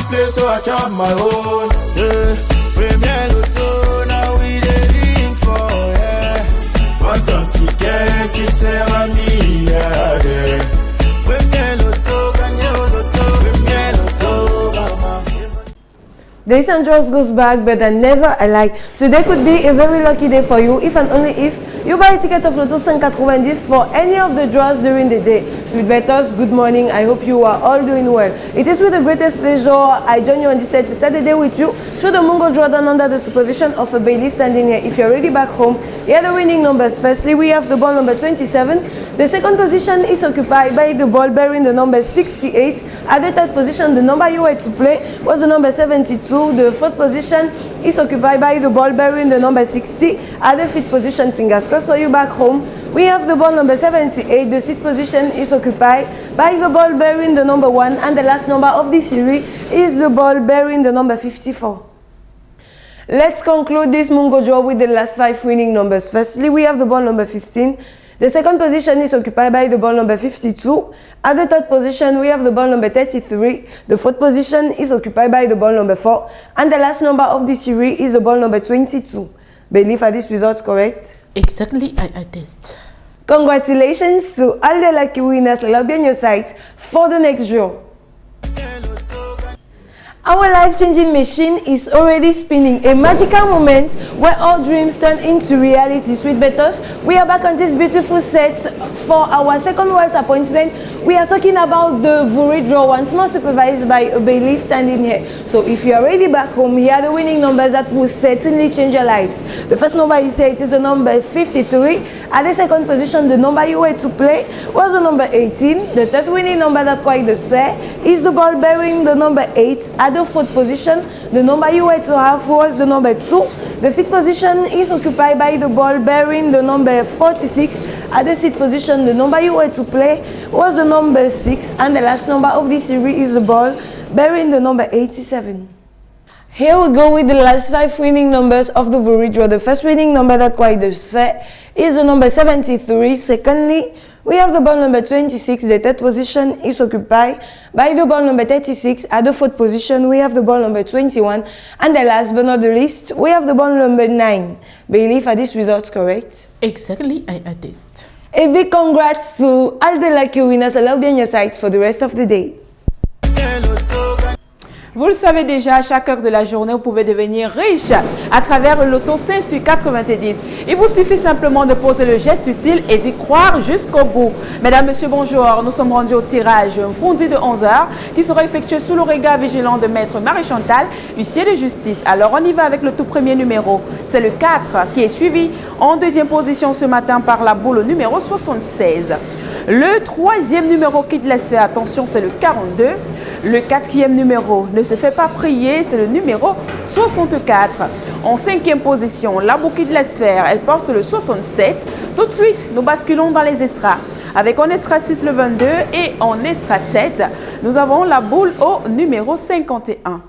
play, so I chop my own. Yeah, premier loto, now we dey for, yeah. What don't you get, qui sert à mi, yeah. Premier loto, gagné au loto, premier loto, mama. The Eastern Trust goes back better than never alike. Today could be a very lucky day for you if and only if you buy a ticket of Lotto 190 for any of the draws during the day. Sweet bettors, good morning. I hope you are all doing well. It is with the greatest pleasure I join you on this set to start the day with you through the Mungo drawdown under the supervision of a bailiff standing here. If you're already back home, here are the winning numbers. Firstly, we have the ball number 27. The second position is occupied by the ball bearing the number 68. At the third position, the number you had to play was the number 72. The fourth position is occupied by the ball bearing the number 60. At the fifth position, fingers crossed for you back home, we have the ball number 78. The sixth position is occupied by the ball bearing the number 1. And the last number of this series is the ball bearing the number 54. Let's conclude this Mungo draw with the last 5 winning numbers. Firstly, we have the ball number 15. The second position is occupied by the ball number 52. At the third position, we have the ball number 33. The fourth position is occupied by the ball number 4. And the last number of this series is the ball number 22. Believe are these results correct? Exactly, I attest. Congratulations to all the lucky winners. I'll be on your site for the next draw. Our life-changing machine is already spinning, a magical moment where all dreams turn into reality. Sweet bettors, we are back on this beautiful set for our second world appointment. We are talking about the Vuri draw, once more supervised by a bailiff standing here. So if you are already back home, here are the winning numbers that will certainly change your lives. The first number you say it is the number 53. At the second position, the number you had to play was the number 18. The third winning number that quite the spare is the ball bearing the number 8. At the fourth position, the number you had to have was the number 2. The fifth position is occupied by the ball bearing the number 46. At the sixth position, the number you had to play was the number 6. And the last number of this series is the ball bearing the number 87. Here we go with the last 5 winning numbers of the Vuri draw. The first winning number that quite the set is the number 73. Secondly, we have the ball number 26. The third position is occupied by the ball number 36. At the fourth position, we have the ball number 21. And the last but not the least, we have the ball number 9. Believe are these results correct? Exactly, I attest. A big congrats to all the lucky winners. I'll be on your sites for the rest of the day. Vous le savez déjà, à chaque heure de la journée, vous pouvez devenir riche à travers le loto 5 sur 90. Il vous suffit simplement de poser le geste utile et d'y croire jusqu'au bout. Mesdames, Messieurs, bonjour. Nous sommes rendus au tirage fondi de 11 h qui sera effectué sous le regard vigilant de Maître Marie-Chantal, huissier de justice. Alors, on y va avec le tout premier numéro. C'est le 4 qui est suivi en deuxième position ce matin par la boule numéro 76. Le troisième numéro qui laisse faire attention, c'est le 42. Le quatrième numéro ne se fait pas prier, c'est le numéro 64. En cinquième position, la bouquille de la sphère, elle porte le 67. Tout de suite, nous basculons dans les extras. Avec en extra 6 le 22 et en extra 7, nous avons la boule au numéro 51.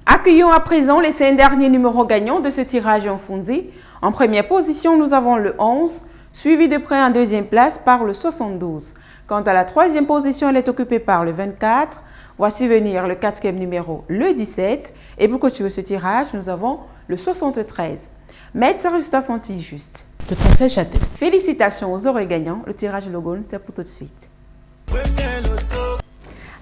Accueillons à présent les 5 derniers numéros gagnants de ce tirage en fondi. En première position, nous avons le 11, suivi de près en deuxième place par le 72. Quant à la troisième position, elle est occupée par le 24. Voici venir le quatrième numéro, le 17. Et pour continuer ce tirage, nous avons le 73. Maître, ces résultats sont-ils justes? Tout à fait, j'atteste. Félicitations aux heureux gagnants. Le tirage logo, c'est pour tout de suite.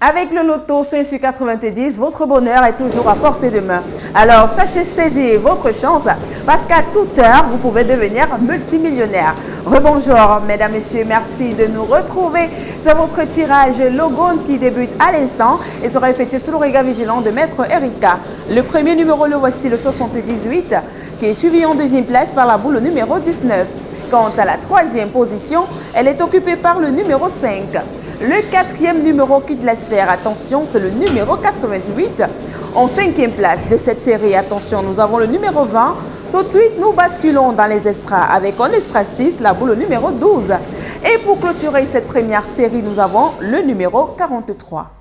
Avec le loto 5 sur 90, votre bonheur est toujours à portée de main. Alors, sachez saisir votre chance parce qu'à toute heure, vous pouvez devenir multimillionnaire. Rebonjour, mesdames, messieurs, merci de nous retrouver. C'est votre tirage Logone qui débute à l'instant et sera effectué sous le regard vigilant de Maître Erika. Le premier numéro, le voici, le 78, qui est suivi en deuxième place par la boule numéro 19. Quant à la troisième position, elle est occupée par le numéro 5. Le quatrième numéro quitte la sphère, attention, c'est le numéro 88. En cinquième place de cette série, attention, nous avons le numéro 20. Tout de suite, nous basculons dans les extras avec en extra 6, la boule numéro 12. Et pour clôturer cette première série, nous avons le numéro 43.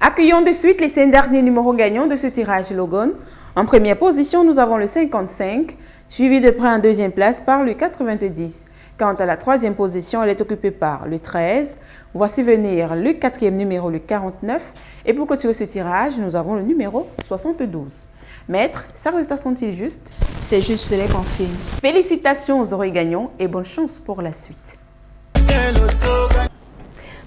Accueillons de suite les 5 derniers numéros gagnants de ce tirage Logone. En première position, nous avons le 55, suivi de près en deuxième place par le 90. Quant à la troisième position, elle est occupée par le 13. Voici venir le quatrième numéro, le 49. Et pour clôturer ce tirage, nous avons le numéro 72. Maître, ces résultats sont-ils justes? C'est juste, je les confirme. Félicitations aux heureux gagnants et bonne chance pour la suite.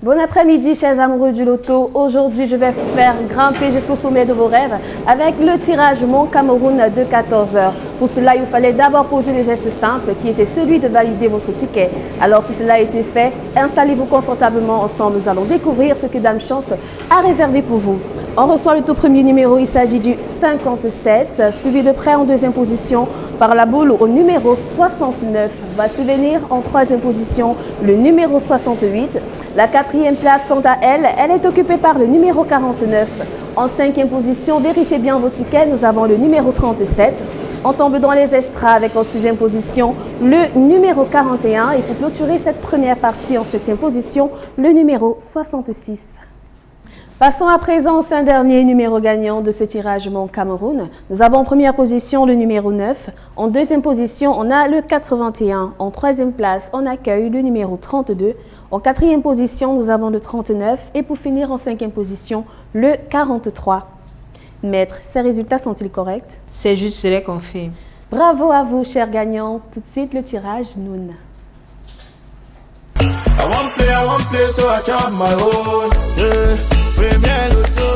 Bon après-midi, chers amoureux du loto. Aujourd'hui, je vais faire grimper jusqu'au sommet de vos rêves avec le tirage Mon Cameroun de 14h. Pour cela, il vous fallait d'abord poser le geste simple qui était celui de valider votre ticket. Alors, si cela a été fait, installez-vous confortablement ensemble. Nous allons découvrir ce que Dame Chance a réservé pour vous. On reçoit le tout premier numéro, il s'agit du 57, suivi de près en deuxième position par la boule au numéro 69. Va se venir en troisième position le numéro 68. La quatrième place, quant à elle, elle est occupée par le numéro 49. En cinquième position, vérifiez bien vos tickets, nous avons le numéro 37. On tombe dans les extras avec en sixième position le numéro 41. Et pour clôturer cette première partie en septième position, le numéro 66. Passons à présent au 5 dernier numéro gagnant de ce tirage Mon Cameroun. Nous avons en première position le numéro 9. En deuxième position, on a le 81. En troisième place, on accueille le numéro 32. En quatrième position, nous avons le 39. Et pour finir en cinquième position, le 43. Maître, ces résultats sont-ils corrects? C'est juste, je les confirme. Bravo à vous, chers gagnants. Tout de suite, le tirage Noun. I want play, so I chop my own. Yeah, Premier Loto.